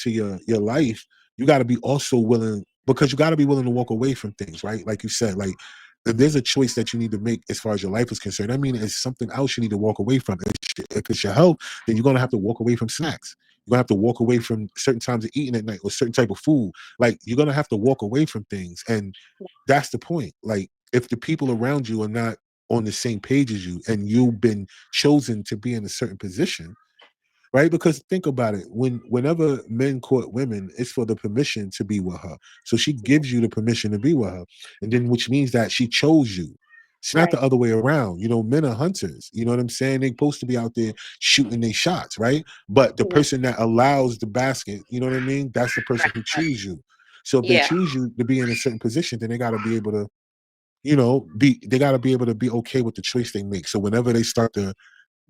into your life, you got to be also willing, because you got to be willing to walk away from things, right? Like you said, like if there's a choice that you need to make as far as your life is concerned, I mean, it's something else you need to walk away from. If it's your health, then you're gonna have to walk away from snacks. You're gonna have to walk away from certain times of eating at night or certain type of food. Like you're gonna have to walk away from things, and that's the point. Like if the people around you are not on the same page as you, and you've been chosen to be in a certain position, right? Because think about it, whenever men court women, it's for the permission to be with her. So she gives you the permission to be with her, and then which means that she chose you. It's not the Right. other way around. You know, men are hunters. You know what I'm saying? They're supposed to be out there shooting their shots, right? But the Mhm. person that allows the basket, you know what I mean? That's the person Right. who Right. choose you. So if they Yeah. choose you to be in a certain position, then they got to be able to, you know, they got to be able to be okay with the choice they make. So whenever they start to,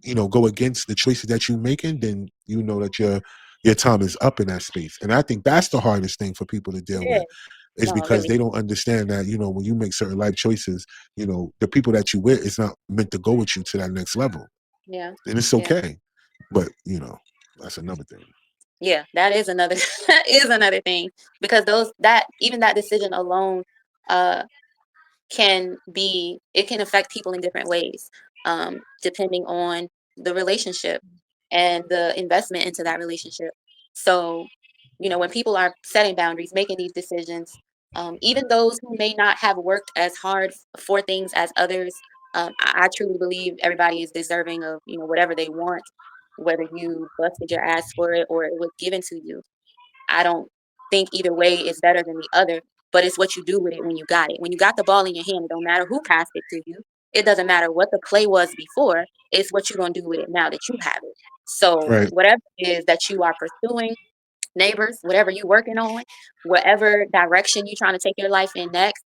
you know, go against the choices that you're making, then you know that your time is up in that space. And I think that's the hardest thing for people to It deal with, is. is No, because really. they don't understand that, you know, when you make certain life choices, you know, the people that you with is not meant to go with you to that next level. Yeah. And it's Yeah. okay. But, you know, that's another thing. Yeah. That is another that is another thing because those that even that decision alone uh can be it can affect people in different ways depending on the relationship and the investment into that relationship. So, when people are setting boundaries, making these decisions, even those who may not have worked as hard for things as others, I truly believe everybody is deserving of, whatever they want, whether you busted your ass for it or it was given to you. I don't think either way is better than the other, but it's what you do with it when you got it. When you got the ball in your hand, it don't matter who passed it to you. It doesn't matter what the play was before. It's what you're gonna do with it now that you have it. So Right. whatever it is that you are pursuing, neighbors, whatever you working on, whatever direction you're trying to take your life in next,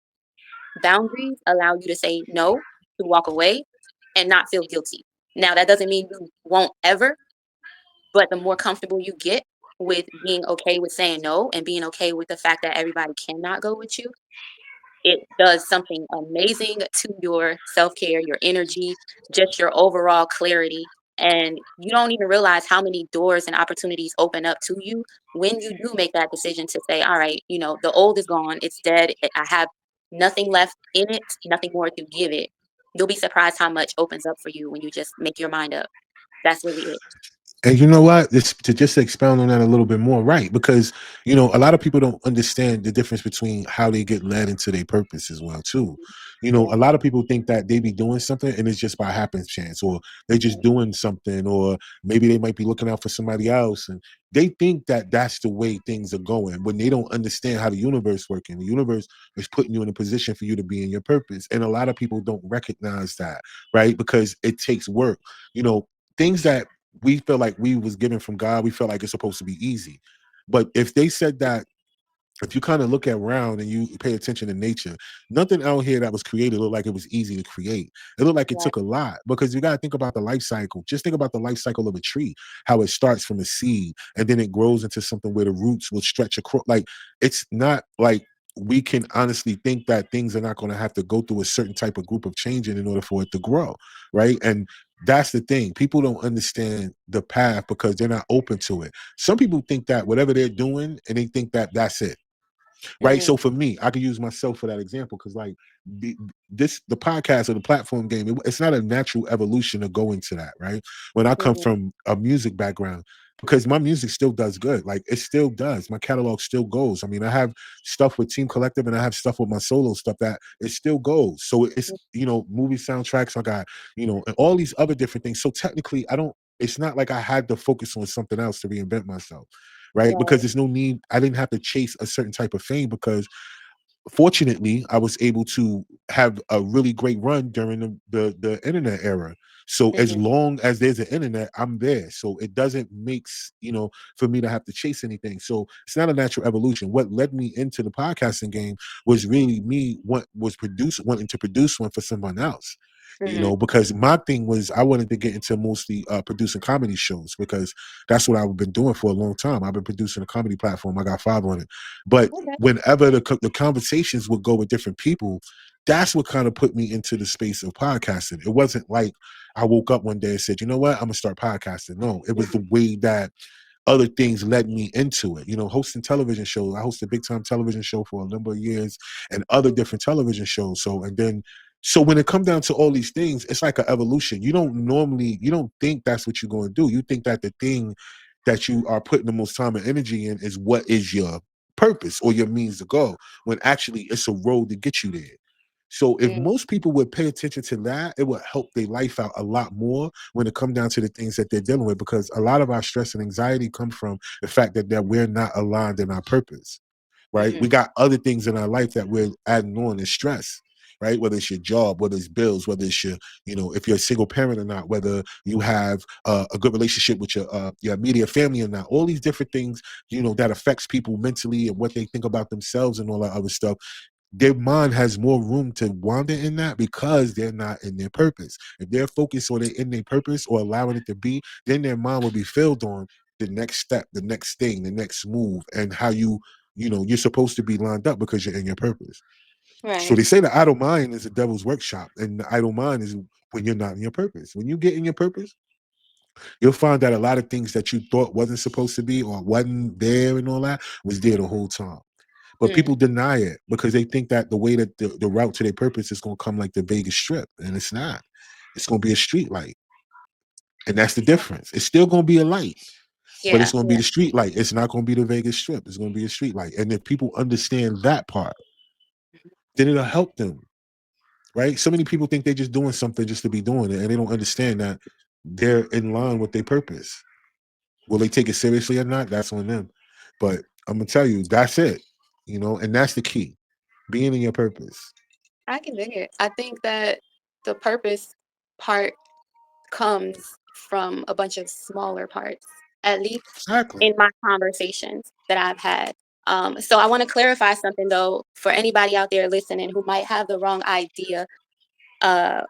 boundaries allow you to say no, to walk away, and not feel guilty. Now that doesn't mean you won't ever, but the more comfortable you get with being okay with saying no and being okay with the fact that everybody cannot go with you, it does something amazing to your self care, your energy, just your overall clarity. And you don't even realize how many doors and opportunities open up to you when you do make that decision to say, all right, the old is gone, it's dead, I have nothing left in it, nothing more to give it. You'll be surprised how much opens up for you when you just make your mind up. That's really it. And you know what? This to just expound on that a little bit more, right? Because you know, a lot of people don't understand the difference between how they get led into their purpose as well, too. You know, Yeah. a lot of people think that they be doing something and it's just by happenstance, or they just Mhm. doing something, or maybe they might be looking out for somebody else, and they think that that's the way things are going when they don't understand how the universe works. And the universe is putting you in a position for you to be in your purpose, and a lot of people don't recognize that, right? Because it takes work. You know, things that we feel like we was given from God, we feel like it's supposed to be easy. But if they said that, if you kind of look around and you pay attention to nature, nothing out here that was created looked like it was easy to create. It looked like it Right. took a lot, because you got to think about the life cycle. Just think about the life cycle of a tree, how it starts from a seed and then it grows into something where the roots will stretch across. Like, it's not like we can honestly think that things are not going to have to go through a certain type of group of changing in order for it to grow, right? And that's the thing. People don't understand the path because they're not open to it. Some people think that whatever they're doing, and they think that that's it, right? Hmm. So for me, I could use myself for that example, because like the, the podcast or the platform game, it's not a natural evolution to go into that, right? When I come Hmm. from a music background, because my music still does good, like it still does, my catalog still goes. I mean, I have stuff with Team Collective and I have stuff with my solo stuff that it still goes. So it's, you know, movie soundtracks, I got, you know, and all these other different things. So technically I don't, it's not like I had to focus on something else to reinvent myself, right? Because Right. there's no need. I didn't have to chase a certain type of fame, because fortunately I was able to have a really great run during the internet era. So as Hmm. long as there's an internet, I'm there. So it doesn't make you know, for me to have to chase anything. So it's not a natural evolution. What led me into the podcasting game was really me wanting to produce one for someone else, you Hmm. know, because my thing was I wanted to get into mostly producing comedy shows, because that's what I've been doing for a long time. I've been producing a comedy platform. I got 5 on it. But Okay. whenever the conversations would go with different people, that's what kind of put me into the space of podcasting. It wasn't like I woke up one day and said, you know what, I'm gonna start podcasting. No, it was the way that other things led me into it. Hosting television shows. I hosted big time television show for a number of years and other different television shows. So when it comes down to all these things, it's like an evolution. You don't think that's what you're going to do. You think that the thing that you are putting the most time and energy in is what is your purpose or your means to go, when actually it's a road to get you there. So if Mm, most people would pay attention to that, it would help their life out a lot more when it comes down to the things that they're dealing with, because a lot of our stress and anxiety come from the fact that we're not aligned in our purpose, right? mhm. We got other things in our life that we're adding on as stress, right? Whether it's your job, whether it's bills, whether it's if you're a single parent or not, whether you have a good relationship with your immediate family or not, all these different things, that affects people mentally and what they think about themselves and all that other stuff. Their mind has more room to wander in that because they're not in their purpose. If they're focused on it in their purpose or allowing it to be, then their mind will be filled on the next step, the next thing, the next move, and how you're supposed to be lined up because you're in your purpose. So Right. they say the idle mind is a devil's workshop, and the idle mind is when you're not in your purpose. When you get in your purpose, you'll find that a lot of things that you thought wasn't supposed to be or wasn't there and all that was there the whole time. But Mm, people deny it because they think that the way that the route to their purpose is going to come like the Vegas Strip, and it's not. It's going to be a street light, and that's the difference. It's still going to be a light, but yeah. it's going to be Yeah. the street light. It's not going to be the Vegas Strip. It's going to be a street light. And if people understand that part, then it'll help them, right? So many people think they're just doing something just to be doing it, and they don't understand that they're in line with their purpose. Will they take it seriously or not? That's on them. But I'm gonna tell you, that's it. And that's the key: being in your purpose. I can dig it. I think that the purpose part comes from a bunch of smaller parts, at least Exactly. in my conversations that I've had. So I want to clarify something though for anybody out there listening who might have the wrong idea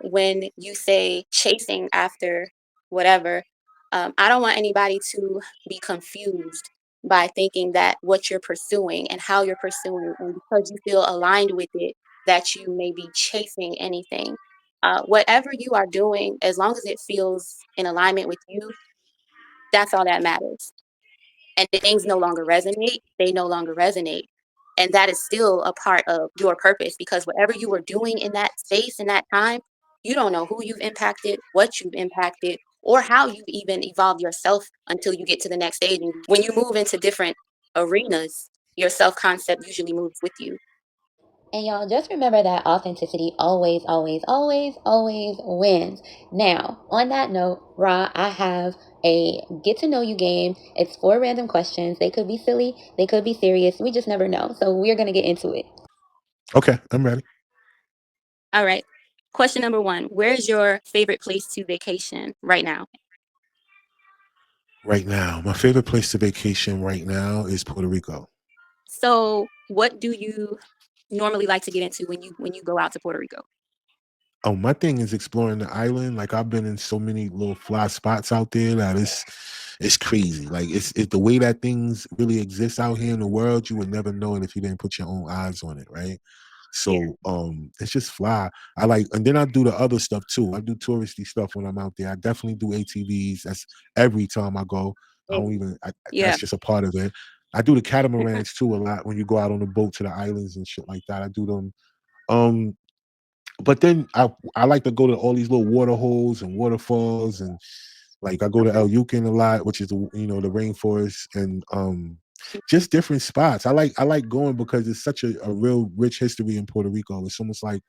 when you say chasing after whatever. I don't want anybody to be confused by thinking that what you're pursuing and how you're pursuing, and because you feel aligned with it, that you may be chasing anything. Whatever you are doing, as long as it feels in alignment with you, that's all that matters. And if things no longer resonate, they no longer resonate. And that is still a part of your purpose, because whatever you were doing in that space, in that time, you don't know who you've impacted, what you've impacted, or how you've even evolved yourself until you get to the next stage. And when you move into different arenas, your self concept usually moves with you. And y'all just remember that authenticity always, always, always, always wins. Now, on that note, Ra, I have a get to know you game. It's 4 random questions. They could be silly, they could be serious. We just never know. So we're going to get into it. Okay, I'm ready. All right. Question number one: where's your favorite place to vacation right now? Right now, my favorite place to vacation right now is Puerto Rico. So, what do you normally like to get into when you go out to Puerto Rico? Oh, my thing is exploring the island. Like I've been in so many little fly spots out there that it's crazy. Like it's the way that things really exist out here in the world. You would never know it if you didn't put your own eyes on it, right? Yeah. So it's just fly. I like, and then I do the other stuff too. I do touristy stuff when I'm out there. I definitely do ATVs. That's every time I go. I don't even. Yeah. That's just a part of it. I do the catamarans too a lot when you go out on the boat to the islands and shit like that. I do them. Um, but then I like to go to all these little water holes and waterfalls, and like I go to Okay. El Yucatan a lot, which is the rainforest, and just different spots. I like going because it's such a real rich history in Puerto Rico. It's almost like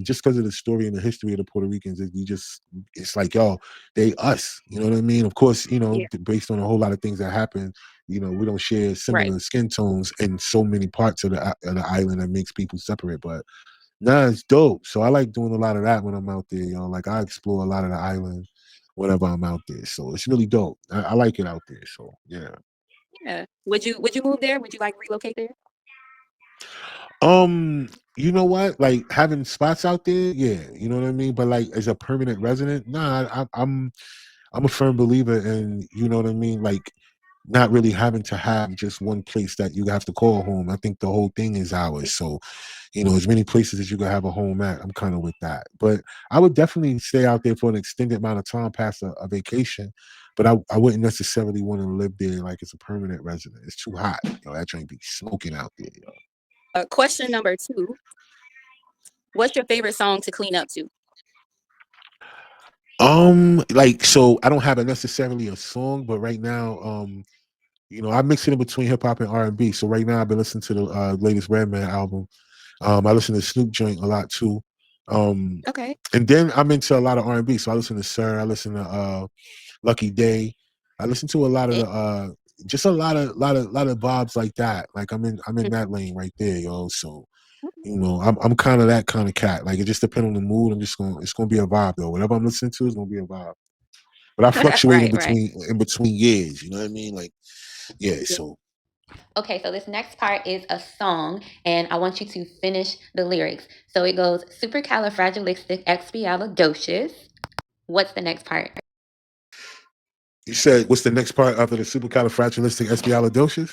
just because of the story and the history of the Puerto Ricans, it's like, yo, they us. You know what I mean? Of course, Yeah. based on a whole lot of things that happen, we don't share Right. similar skin tones in so many parts of the island that makes people separate, but nah, it's dope. So I like doing a lot of that when I'm out there. Like I explore a lot of the island whenever I'm out there. So it's really dope. I like it out there. So yeah. Yeah. Would you move there? Would you like relocate there? Um, you know what? Like having spots out there, yeah. You know what I mean. But like as a permanent resident, nah. I'm a firm believer in, you know what I mean, like not really having to have just one place that you have to call home. I think the whole thing is ours. So as many places as you can have a home at, I'm kind of with that. But I would definitely stay out there for an extended amount of time past a vacation. but I wouldn't necessarily want to live there like it's a permanent resident. It's too hot. Yo, that joint be smoking out there, yo. Question number two: what's your favorite song to clean up to? Like so I don't have a necessarily a song, but right now, I mix it in between hip hop and R&B. So right now I've been listening to the latest Redman album. I listen to Snoop joint a lot too. Um, Okay. and then I'm into a lot of R&B. So I listen to Sir, I listen to Lucky Day. I listen to a lot of Eh, the just a lot of vibes like that. Like I'm in that lane right there, yo. So I'm kind of that kind of cat. Like it just depends on the mood. It's gonna be a vibe though. Whatever I'm listening to is gonna be a vibe. But I fluctuate in right, right. between years. You know what I mean? Like yeah. Yeah. So Okay, so this next part is a song, and I want you to finish the lyrics. So it goes supercalifragilisticexpialidocious. What's the next part? you said what's the next part after the supercalifragilisticexpialidocious?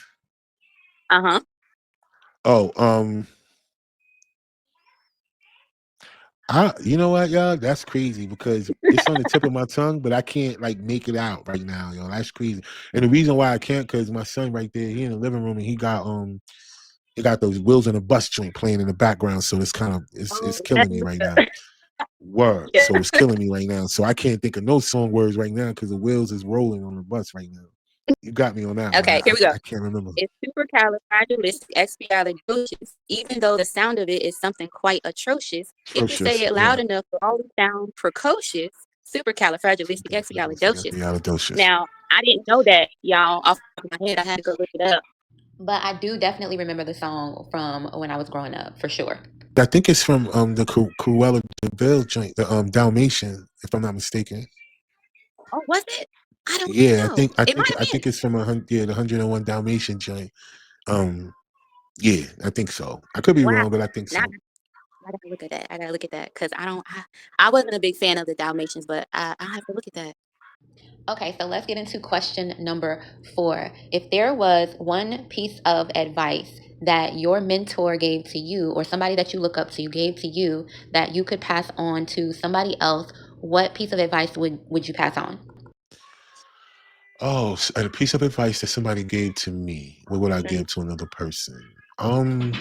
Uh-huh. Oh, you know what, y'all? That's crazy because it's on the tip of my tongue, but I can't like make it out right now, yo. That's crazy. And the reason why I can't, because my son right there, he in the living room and he got those wheels in a bus joint playing in the background, so it's kind of it's Oh, killing me right now. Word. yeah. So it's killing me right now. So I can't think of no song words right now because the wheels is rolling on the bus right now. You got me on that one. Okay, I here we go. I can't remember. It's supercalifragilisticexpialidocious. Even though the sound of it is something quite atrocious, if you say Atrocious. it Yeah. loud enough, it always sound precocious. Supercalifragilisticexpialidocious. Supercalifragilisticexpialidocious. Now, I didn't know that, y'all, off the top of my head. I had to go look it up. But I do definitely remember the song from when I was growing up, for sure. I think it's from the Cruella de Vil joint, the Dalmatian, if I'm not mistaken. Oh, was it? I don't Yeah, I know. think I It might think have I been. think it's from the 101 Dalmatian joint. Um, yeah, I think so. I could be Wow. wrong, but I think Now so. I gotta look at that. I gotta look at that because I wasn't a big fan of the Dalmatians, but I have to look at that. Okay, so let's get into question number 4. If there was one piece of advice that your mentor gave to you, or somebody that you look up to gave to you, that you could pass on to somebody else, what piece of advice would you pass on? Oh, and a piece of advice that somebody gave to me. What would I Mhm. give to another person? Um,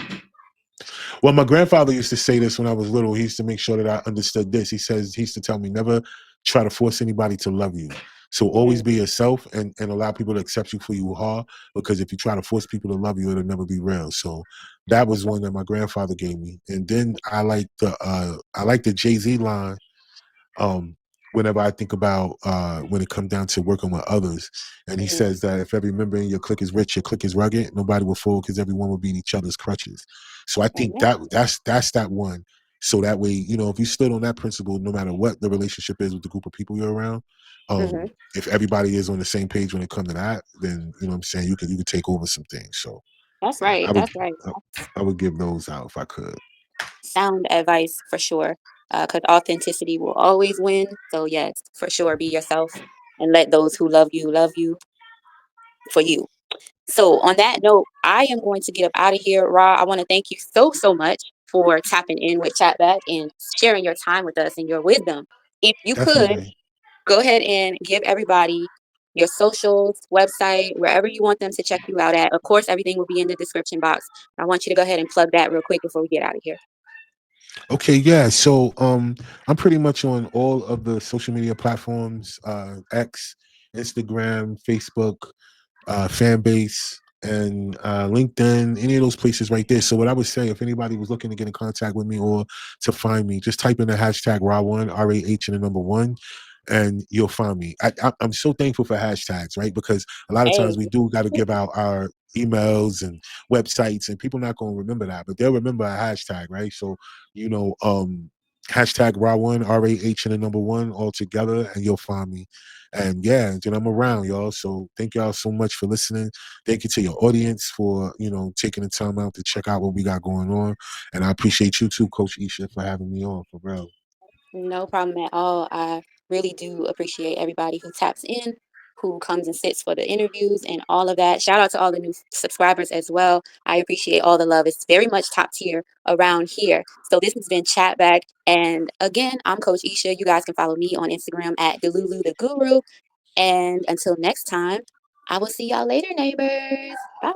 Well, my grandfather used to say this when I was little. He used to make sure that I understood this. He used to tell me never try to force anybody to love you. So always be yourself and allow people to accept you for who you are. Because if you try to force people to love you, it'll never be real. So that was one that my grandfather gave me. And then I like the Jay-Z line, um, whenever I think about when it comes down to working with others. And he Mhm. says that if every member in your clique is rich, your clique is rugged, nobody will fall because everyone will be each other's crutches. So I think Amen. that's that one. So that way, if you stood on that principle, no matter what the relationship is with the group of people you're around, um, Mhm. if everybody is on the same page when it comes to that, then what I'm saying, you could take over some things. So That's I, right. I would That's right. I, I would give those out if I could. Sound advice for sure. Because authenticity will always win. So yes, for sure, be yourself and let those who love you for you. So on that note, I am going to get up out of here. Ra, I want to thank you so much for tapping in with Chatback and sharing your time with us and your wisdom. If you could Definitely. go ahead and give everybody your socials, website, wherever you want them to check you out at. Of course, everything will be in the description box. I want you to go ahead and plug that real quick before we get out of here. Okay, yeah. So I'm pretty much on all of the social media platforms, X, Instagram, Facebook, fan base, and LinkedIn, any of those places right there. So what I would say, if anybody was looking to get in contact with me or to find me, just type in the hashtag RAH1, RAH and the number one, and you'll find me. I'm so thankful for hashtags, right? Because a lot of Hey, times we do got to give out our emails and websites, and people not going to remember that, but they'll remember a hashtag, right? So, you know, hashtag RAH1, RAH and the number one all together, and you'll find me. And yeah, and I'm around, y'all. So thank y'all so much for listening. Thank you to your audience for, taking the time out to check out what we got going on. And I appreciate you too, Coach Esha, for having me on for real. no problem at all. I really do appreciate everybody who taps in, who comes and sits for the interviews and all of that. Shout out to all the new subscribers as well. I appreciate all the love. It's very much top tier around here. So this has been Chatback. And again, I'm Coach Esha. You guys can follow me on Instagram at Delulu the Guru. And until next time, I will see y'all later, neighbors. Bye.